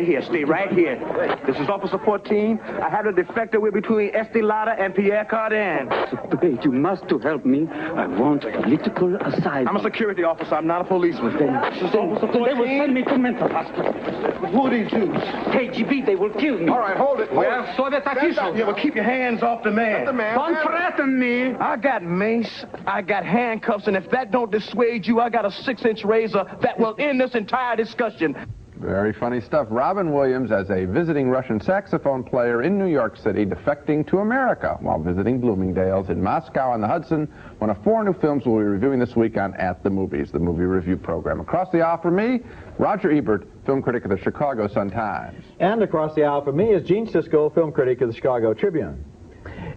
right here. Stay right here. This is Officer 14. I have a defector. We're between Estee Lauder and Pierre Cardin. Wait, you must to help me. I want political asylum. I'm a security officer. I'm not a policeman. This is Officer 14. They will send me to mental hospital. Who are these Jews? KGB, they will kill me. All right, hold it. We are Soviet officials. Yeah, but keep your hands off the man. Don't threaten me. I got mace, I got handcuffs, and if that don't dissuade you, I got a 6-inch razor that will end this entire discussion. Very funny stuff. Robin Williams as a visiting Russian saxophone player in New York City defecting to America while visiting Bloomingdale's in Moscow on the Hudson, one of 4 new films we'll be reviewing this week on At the Movies, the movie review program. Across the aisle for me, Roger Ebert, film critic of the Chicago Sun-Times. And across the aisle for me is Gene Siskel, film critic of the Chicago Tribune.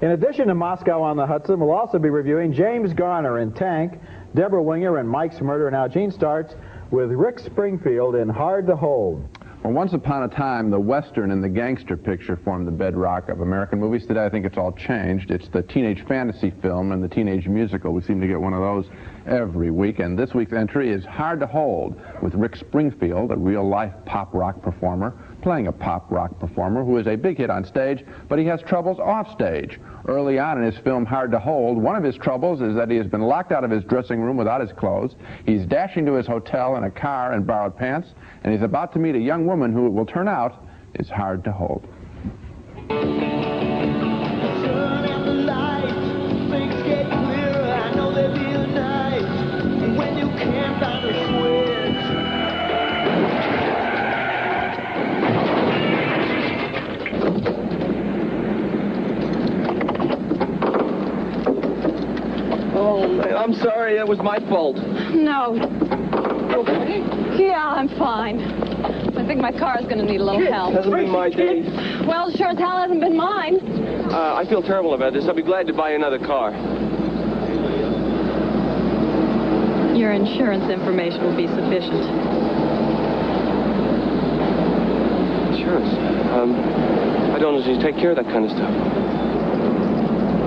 In addition to Moscow on the Hudson, we'll also be reviewing James Garner in Tank, Deborah Winger in Mike's Murder. Now Gene starts with Rick Springfield in Hard to Hold. Well, once upon a time, the Western and the gangster picture formed the bedrock of American movies. Today, I think it's all changed. It's the teenage fantasy film and the teenage musical. We seem to get one of those every week. And this week's entry is Hard to Hold, with Rick Springfield, a real-life pop rock performer, playing a pop rock performer who is a big hit on stage, but he has troubles off stage. Early on in his film Hard to Hold, one of his troubles is that he has been locked out of his dressing room without his clothes. He's dashing to his hotel in a car and borrowed pants, and he's about to meet a young woman who, it will turn out, is hard to hold. I'm sorry, that was my fault. No. Okay? Yeah, I'm fine. I think my car is going to need a little help. Hasn't been my day. Well, sure as hell hasn't been mine. I feel terrible about this. I'll be glad to buy another car. Your insurance information will be sufficient. Insurance? I don't usually take care of that kind of stuff.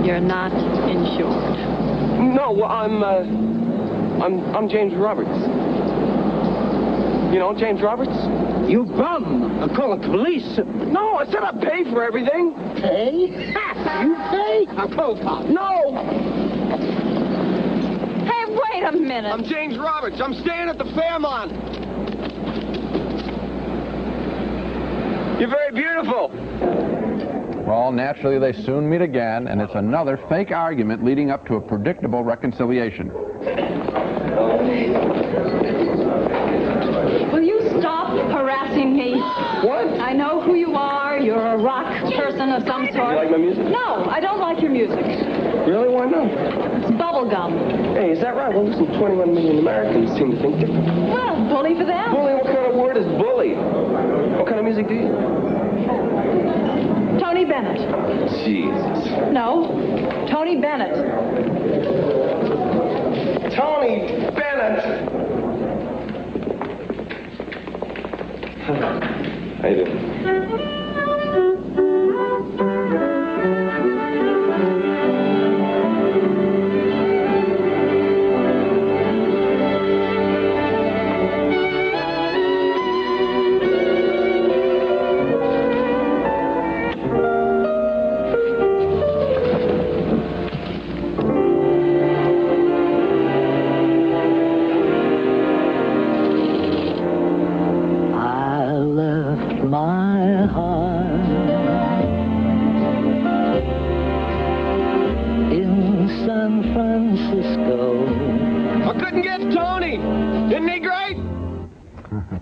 You're not insured. No, well, I'm James Roberts. You know James Roberts? You bum! I'll call the police. No, I said I'd pay for everything. Pay? You pay? I'll call the cops. No! Hey, wait a minute. I'm James Roberts. I'm staying at the Fairmont. You're very beautiful. Well, naturally, they soon meet again, and it's another fake argument leading up to a predictable reconciliation. Will you stop harassing me? What? I know who you are. You're a rock person of some sort. You like my music? No, I don't like your music. Really? Why not? It's bubblegum. Hey, is that right? Well, listen, 21 million Americans seem to think different. Well, bully for them. Bully? What kind of word is bully? What kind of music do you? Tony Bennett. Jesus. No, Tony Bennett. Tony Bennett! How you doing?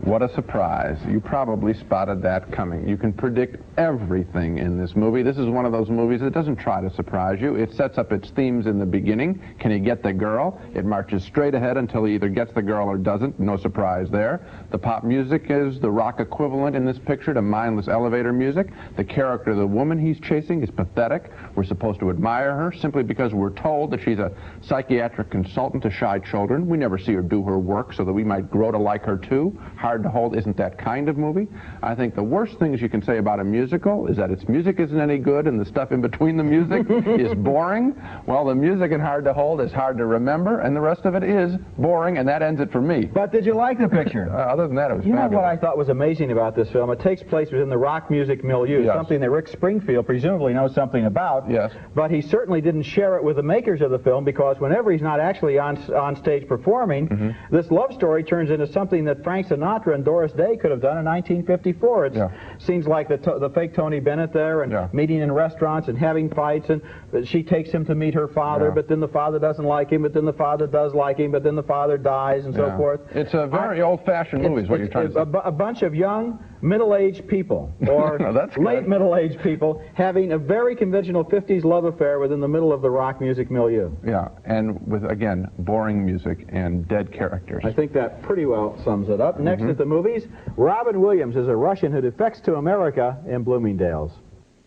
What a surprise. You probably spotted that coming. You can predict everything in this movie. This is one of those movies that doesn't try to surprise you. It sets up its themes in the beginning. Can he get the girl? It marches straight ahead until he either gets the girl or doesn't. No surprise there. The pop music is the rock equivalent in this picture to mindless elevator music. The character of the woman he's chasing is pathetic. We're supposed to admire her simply because we're told that she's a psychiatric consultant to shy children. We never see her do her work so that we might grow to like her too. Hard Hard to Hold isn't that kind of movie. I think the worst things you can say about a musical is that its music isn't any good and the stuff in between the music is boring. Well, the music in Hard to Hold is hard to remember, and the rest of it is boring, and that ends it for me. But did you like the picture? Other than that, it was You fabulous. know what I thought was amazing about this film? It takes place within the rock music milieu, Yes. something that Rick Springfield presumably knows something about. Yes. But he certainly didn't share it with the makers of the film, because whenever he's not actually on stage performing, this love story turns into something that Frank Sinatra and Doris Day could have done in 1954. It seems like the fake Tony Bennett there, and meeting in restaurants and having fights, and she takes him to meet her father, but then the father doesn't like him, but then the father does like him, but then the father dies, and so forth. It's a very old-fashioned movie is what you're trying to say. A bunch of young, middle-aged people, or That's late good. middle-aged people, having a very conventional 50s love affair within the middle of the rock music milieu. Yeah, and with, again, boring music and dead characters. I think that pretty well sums it up. Next at the movies, Robin Williams is a Russian who defects to America in Bloomingdale's.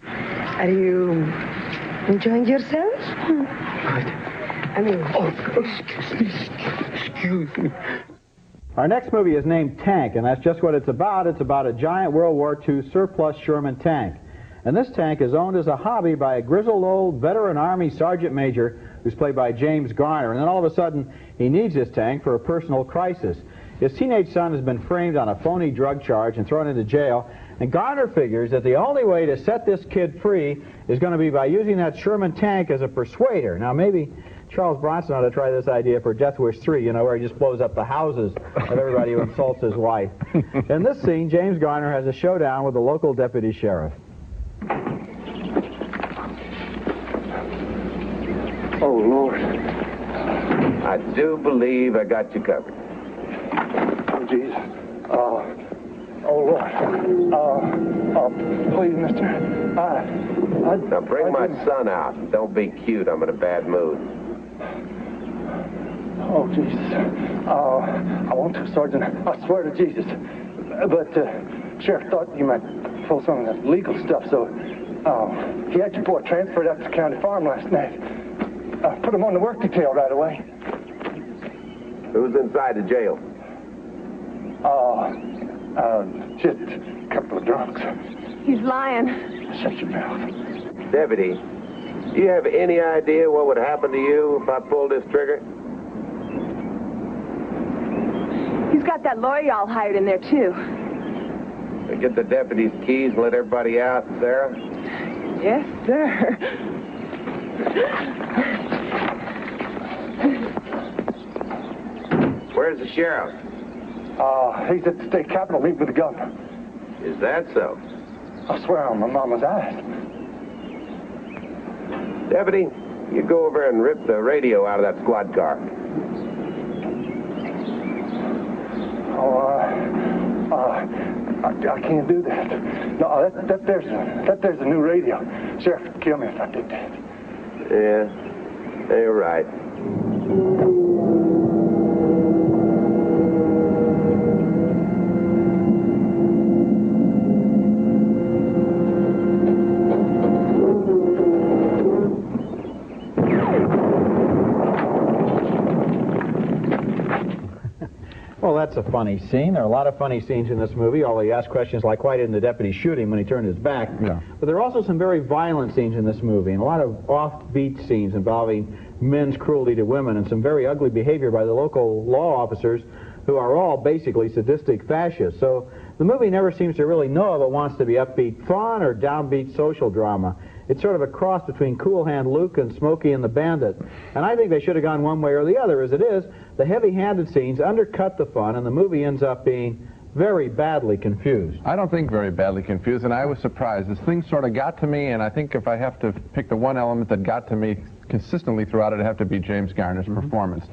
Are you enjoying yourself? I mean... Oh, excuse me. Our next movie is named Tank, and that's just what it's about. It's about a giant World War II surplus Sherman tank. And this tank is owned as a hobby by a grizzled old veteran Army sergeant major who's played by James Garner. And then all of a sudden, he needs this tank for a personal crisis. His teenage son has been framed on a phony drug charge and thrown into jail. And Garner figures that the only way to set this kid free is going to be by using that Sherman tank as a persuader. Now, maybe Charles Bronson ought to try this idea for Death Wish 3, you know, where he just blows up the houses of everybody who insults his wife. In this scene, James Garner has a showdown with the local deputy sheriff. Oh, Lord. I do believe I got you covered. Oh, Jesus. Oh, Lord. Please, mister. Now bring my son out. Don't be cute. I'm in a bad mood. Oh, Jesus. I won't to, Sergeant. I swear to Jesus. But, Sheriff thought you might pull some of that legal stuff, so, he had your boy transferred out to the county farm last night. Put him on the work detail right away. Who's inside the jail? Just a couple of drunks. He's lying. Shut your mouth. Deputy, do you have any idea what would happen to you if I pulled this trigger? He's got that lawyer all hired in there, too. Get the deputy's keys and let everybody out, Sarah? Yes, sir. Where's the sheriff? He's at the state capitol meeting with the governor. Is that so? I swear on my mama's eyes. Deputy, you go over and rip the radio out of that squad car. I can't do that. No, there's a new radio. Sheriff would kill me if I did that. Yeah, you're right. Well, that's a funny scene. There are a lot of funny scenes in this movie, although you ask questions like, why didn't the deputy shoot him when he turned his back? Yeah. But there are also some very violent scenes in this movie, and a lot of offbeat scenes involving men's cruelty to women, and some very ugly behavior by the local law officers, who are all basically sadistic fascists. So the movie never seems to really know if it wants to be upbeat fun or downbeat social drama. It's sort of a cross between Cool Hand Luke and Smokey and the Bandit. And I think they should have gone one way or the other. As it is, the heavy-handed scenes undercut the fun, and the movie ends up being very badly confused. I don't think very badly confused, and I was surprised. This thing sort of got to me, and I think if I have to pick the one element that got to me consistently throughout, it'd have to be James Garner's performance.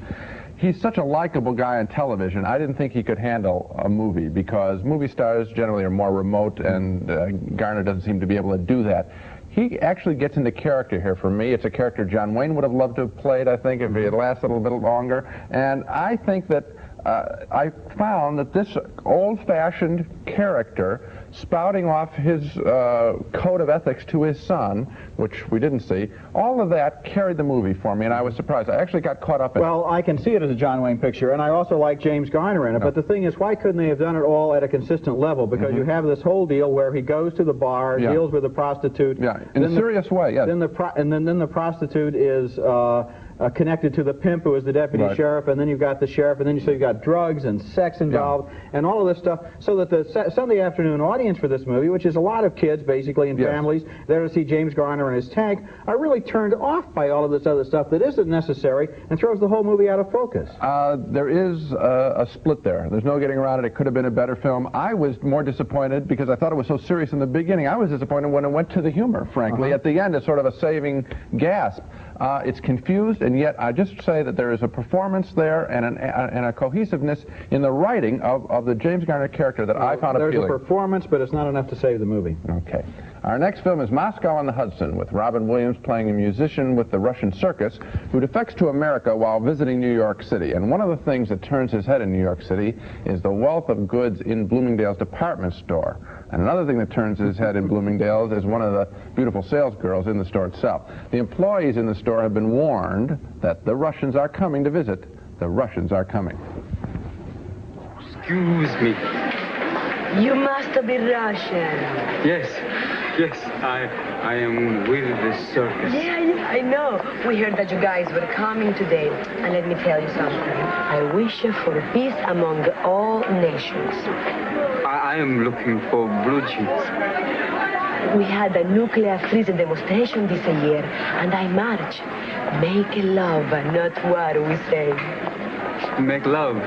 He's such a likable guy on television. I didn't think he could handle a movie, because movie stars generally are more remote, and Garner doesn't seem to be able to do that. He actually gets into character here for me. It's a character John Wayne would have loved to have played, I think, if he had lasted a little bit longer. And I think that I found that this old-fashioned character spouting off his code of ethics to his son, which we didn't see. All of that carried the movie for me, and I was surprised. I actually got caught up in it. Well, I can see it as a John Wayne picture, and I also like James Garner in it, but the thing is, why couldn't they have done it all at a consistent level? Because you have this whole deal where he goes to the bar, deals with a prostitute. Yeah, in a serious way, yes. Then the prostitute is connected to the pimp who is the deputy sheriff, and then you've got the sheriff, and then you've got drugs and sex involved, and all of this stuff, so that the Sunday afternoon audience for this movie, which is a lot of kids, basically, and families, there to see James Garner and his tank, are really turned off by all of this other stuff that isn't necessary and throws the whole movie out of focus. There is a split there. There's no getting around it. It could have been a better film. I was more disappointed because I thought it was so serious in the beginning. I was disappointed when it went to the humor, frankly. At the end, it's sort of a saving gasp. It's confused, and yet I just say that there is a performance there and a cohesiveness in the writing of the James Garner character that I found appealing. There's a performance, but it's not enough to save the movie. Okay. Our next film is Moscow on the Hudson, with Robin Williams playing a musician with the Russian circus who defects to America while visiting New York City. And one of the things that turns his head in New York City is the wealth of goods in Bloomingdale's department store. And another thing that turns his head in Bloomingdale's is one of the beautiful salesgirls in the store itself. The employees in the store have been warned that the Russians are coming to visit. The Russians are coming. Excuse me. You must be Russian. Yes, I am with the circus. Yeah, I know. We heard that you guys were coming today. And let me tell you something. I wish for peace among all nations. I am looking for blue jeans. We had a nuclear freeze demonstration this year, and I march. Make love, not war, we say. Make love.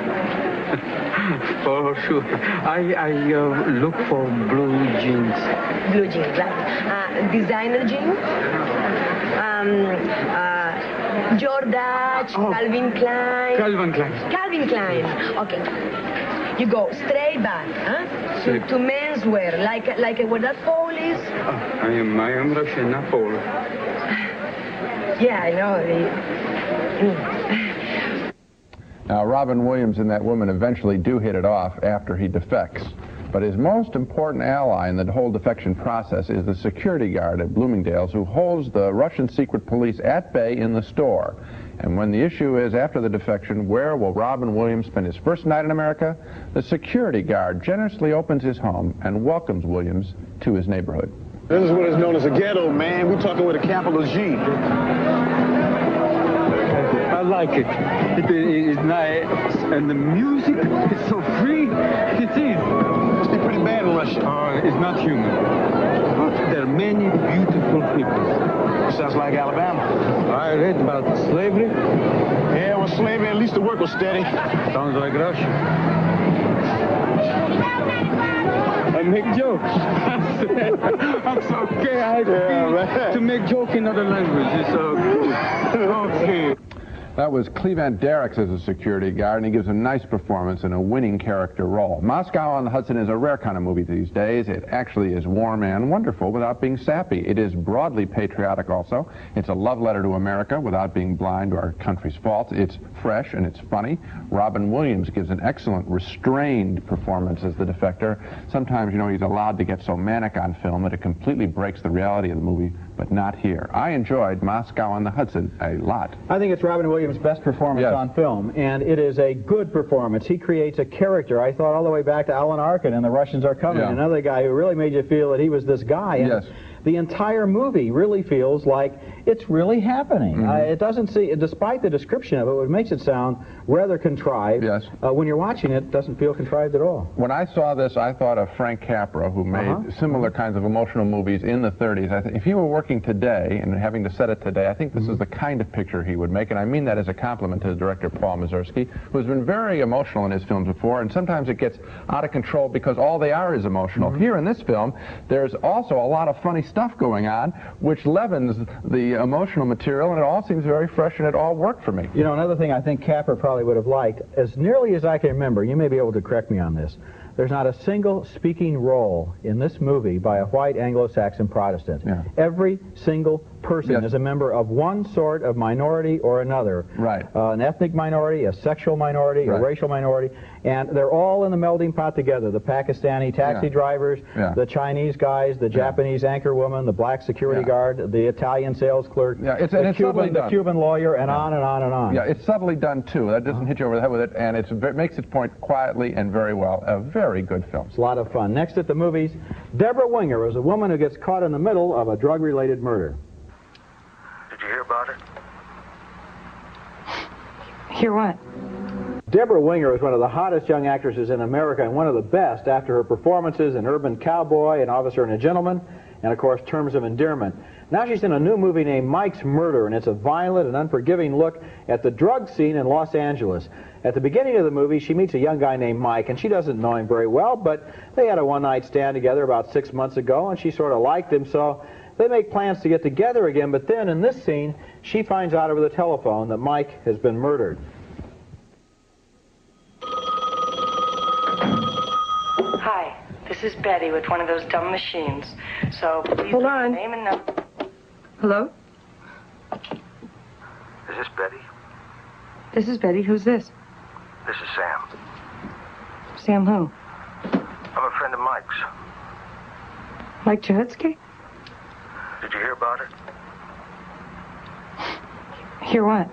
For sure. I look for blue jeans. Blue jeans, right? Designer jeans? Jordan, Calvin Klein. Calvin Klein. Calvin Klein. Okay. You go straight back, huh? To menswear, like where that pole is. I am Russian, not Pole. Yeah, I know. Now, Robin Williams and that woman eventually do hit it off after he defects. But his most important ally in the whole defection process is the security guard at Bloomingdale's who holds the Russian secret police at bay in the store. And when the issue is, after the defection, where will Robin Williams spend his first night in America? The security guard generously opens his home and welcomes Williams to his neighborhood. This is what is known as a ghetto, man. We're talking with a capital G. I like it. It is nice, and the music is so free. It is. Must be pretty bad in Russia. It's not human. There are many beautiful people. Sounds like Alabama. I read about slavery. Yeah, well, slavery, at least the work was steady. Sounds like Russia. I make jokes. That's okay. I feel to make joke in other languages. It's good. Okay. That was Cleveland Derricks as a security guard, and he gives a nice performance in a winning character role. Moscow on the Hudson is a rare kind of movie these days. It actually is warm and wonderful without being sappy. It is broadly patriotic also. It's a love letter to America without being blind to our country's faults. It's fresh and it's funny. Robin Williams gives an excellent, restrained performance as the defector. Sometimes, you know, he's allowed to get so manic on film that it completely breaks the reality of the movie, but not here. I enjoyed Moscow on the Hudson a lot. I think it's Robin Williams' best performance on film, and it is a good performance. He creates a character. I thought all the way back to Alan Arkin and The Russians Are Coming, another guy who really made you feel that he was this guy. And the entire movie really feels like it's really happening. It doesn't see, despite the description of it, it makes it sound rather contrived. When you're watching it, it doesn't feel contrived at all. When I saw this, I thought of Frank Capra, who made similar kinds of emotional movies in the 30s. If he were working today and having to set it today, I think this is the kind of picture he would make, and I mean that as a compliment to the director Paul Mazursky, who has been very emotional in his films before, and sometimes it gets out of control because all they are is emotional. Here in this film, there's also a lot of funny stuff going on, which leavens the emotional material, and it all seems very fresh, and it all worked for me. You know, another thing I think Capra probably would have liked, as nearly as I can remember, you may be able to correct me on this, there's not a single speaking role in this movie by a white Anglo-Saxon Protestant. Every single person is a member of one sort of minority or another. Right. An ethnic minority, a sexual minority, a racial minority, and they're all in the melting pot together. The Pakistani taxi drivers, the Chinese guys, the Japanese anchor woman, the black security guard, the Italian sales clerk, the Cuban lawyer, and on and on and on. Yeah, it's subtly done, too. That doesn't hit you over the head with it, and it makes its point quietly and very well. A very good film. It's a lot of fun. Next at the movies, Deborah Winger is a woman who gets caught in the middle of a drug-related murder. Did you hear about it? Hear what? Deborah Winger is one of the hottest young actresses in America and one of the best after her performances in Urban Cowboy and Officer and a Gentleman, and of course Terms of Endearment. Now she's in a new movie named Mike's Murder, and it's a violent and unforgiving look at the drug scene in Los Angeles. At the beginning of the movie, she meets a young guy named Mike, and she doesn't know him very well, but they had a one-night stand together about 6 months ago, and she sort of liked him, so they make plans to get together again. But then in this scene, she finds out over the telephone that Mike has been murdered. Hi, this is Betty with one of those dumb machines. So please Hold on. Name and number. Hello? Is this Betty? This is Betty. Who's this? This is Sam. Sam who? I'm a friend of Mike's. Mike Jahutsky? Did you hear about it? Hear what?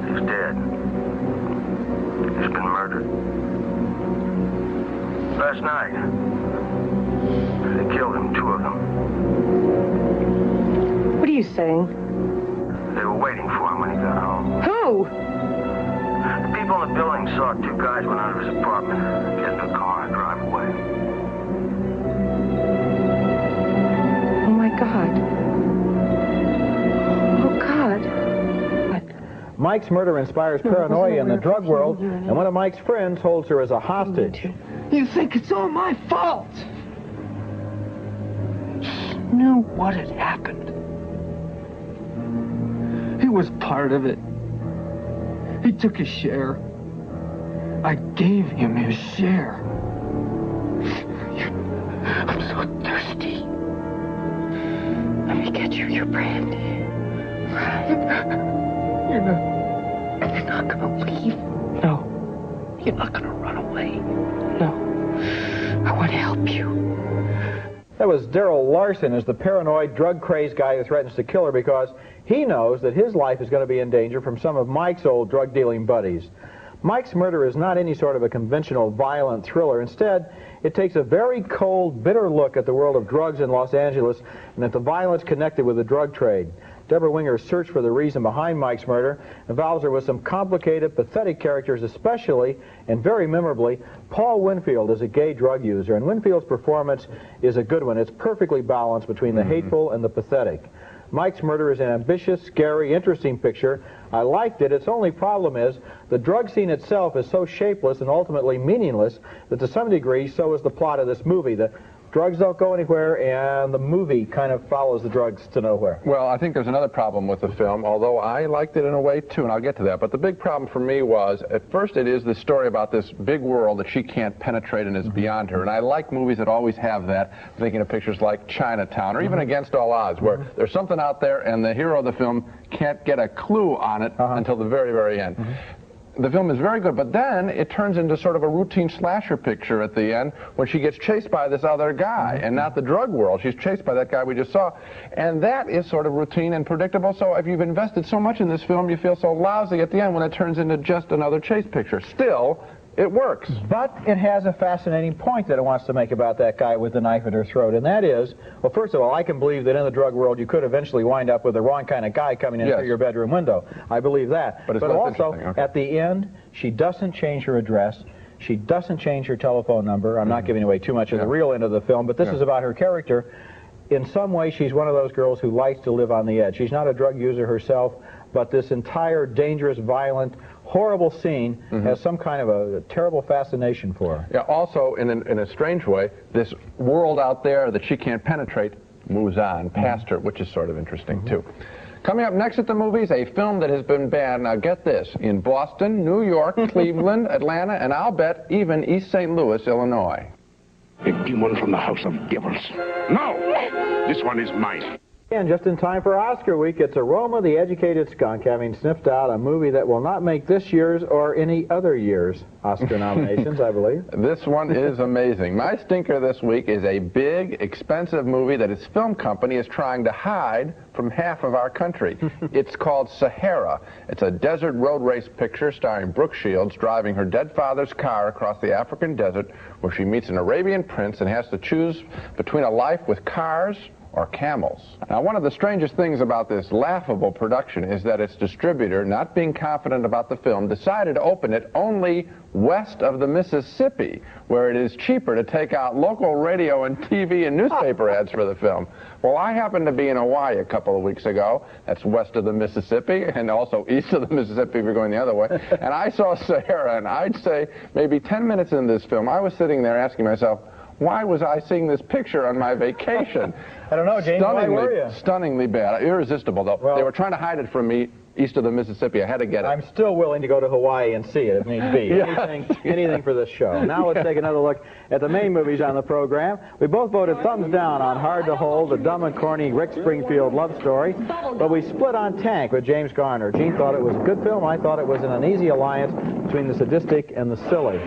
He's dead. He's been murdered. Last night, they killed him, 2 of them. What are you saying? They were waiting for him when he got home. Who? The people in the building saw 2 guys went out of his apartment, get in the car and drive away. Oh, my God. Oh, God. Mike's Murder inspires paranoia in the drug world, and one of Mike's friends holds her as a hostage. You think it's all my fault? He knew what had happened. He was part of it. He took his share. I gave him his share. I'm so thirsty. Let me get you your brandy. You're not gonna leave? No. You're not gonna run away? No. I want to help you. That was Daryl Larson as the paranoid, drug-crazed guy who threatens to kill her because he knows that his life is going to be in danger from some of Mike's old drug-dealing buddies. Mike's Murder is not any sort of a conventional violent thriller. Instead, it takes a very cold, bitter look at the world of drugs in Los Angeles and at the violence connected with the drug trade. Deborah Winger's search for the reason behind Mike's murder involves her with some complicated, pathetic characters, especially, and very memorably, Paul Winfield is a gay drug user, and Winfield's performance is a good one. It's perfectly balanced between the hateful and the pathetic. Mike's Murder is an ambitious, scary, interesting picture. I liked it. Its only problem is the drug scene itself is so shapeless and ultimately meaningless that to some degree, so is the plot of this movie. The drugs don't go anywhere, and the movie kind of follows the drugs to nowhere. Well, I think there's another problem with the film, although I liked it in a way, too, and I'll get to that. But the big problem for me was, at first, it is the story about this big world that she can't penetrate and is beyond her. And I like movies that always have that, thinking of pictures like Chinatown, or even Against All Odds, where there's something out there, and the hero of the film can't get a clue on it until the very, very end. The film is very good, but then it turns into sort of a routine slasher picture at the end when she gets chased by this other guy, and not the drug world. She's chased by that guy we just saw, and that is sort of routine and predictable. So if you've invested so much in this film, you feel so lousy at the end when it turns into just another chase picture. Still, it works. But it has a fascinating point that it wants to make about that guy with the knife at her throat, and that is, well, first of all, I can believe that in the drug world you could eventually wind up with the wrong kind of guy coming in through your bedroom window. I believe that. But also, at the end, she doesn't change her address. She doesn't change her telephone number. I'm not giving away too much of the real end of the film, but this is about her character. In some way, she's one of those girls who likes to live on the edge. She's not a drug user herself, but this entire dangerous, violent, horrible scene has some kind of a terrible fascination for her. Yeah, also, in a strange way, this world out there that she can't penetrate moves on past her, which is sort of interesting, too. Coming up next at the movies, a film that has been banned, now get this, in Boston, New York, Cleveland, Atlanta, and I'll bet even East St. Louis, Illinois. A demon from the house of devils. No! This one is mine. And just in time for Oscar week, it's Aroma the Educated Skunk, having sniffed out a movie that will not make this year's or any other year's Oscar nominations, I believe. This one is amazing. My stinker this week is a big, expensive movie that its film company is trying to hide from half of our country. It's called Sahara. It's a desert road race picture starring Brooke Shields driving her dead father's car across the African desert, where she meets an Arabian prince and has to choose between a life with cars or camels. Now, one of the strangest things about this laughable production is that its distributor, not being confident about the film, decided to open it only west of the Mississippi, where it is cheaper to take out local radio and TV and newspaper ads for the film. Well, I happened to be in Hawaii a couple of weeks ago. That's west of the Mississippi, and also east of the Mississippi if you're going the other way. And I saw Sahara, and I'd say maybe 10 minutes into this film, I was sitting there asking myself, why was I seeing this picture on my vacation? I don't know, James. Why were you? Stunningly bad. Irresistible, though. Well, they were trying to hide it from me east of the Mississippi. I had to get it. I'm still willing to go to Hawaii and see it if need be. Yes. Anything for this show. Now let's take another look at the main movies on the program. We both voted thumbs down on Hard to Hold, the dumb and corny Rick Springfield love story, but we split on Tank with James Garner. Gene thought it was a good film. I thought it was an uneasy alliance between the sadistic and the silly.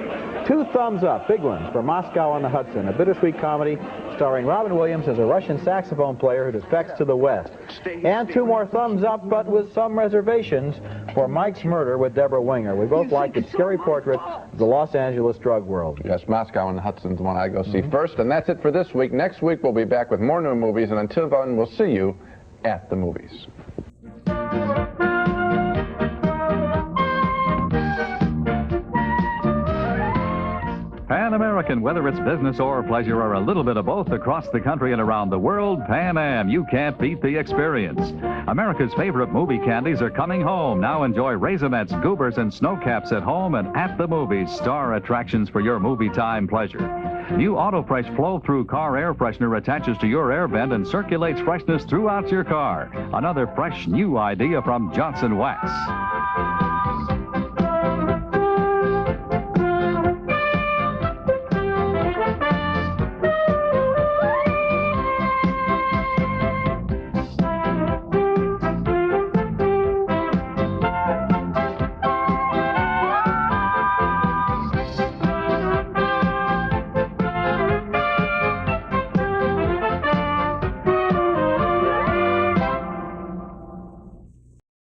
2 thumbs up, big ones, for Moscow on the Hudson, a bittersweet comedy starring Robin Williams as a Russian saxophone player who defects to the West. And 2 more thumbs up, but with some reservations, for Mike's Murder with Deborah Winger. We both liked its scary portrait of the Los Angeles drug world. Yes, Moscow on the Hudson's the one I go see first, and that's it for this week. Next week we'll be back with more new movies, and until then we'll see you at the movies. Pan American, whether it's business or pleasure or a little bit of both across the country and around the world, Pan Am, you can't beat the experience. America's favorite movie candies are coming home. Now enjoy Raisinets, Goobers, and Snowcaps at home and at the movies, star attractions for your movie time pleasure. New AutoFresh flow-through car air freshener attaches to your air vent and circulates freshness throughout your car. Another fresh new idea from Johnson Wax.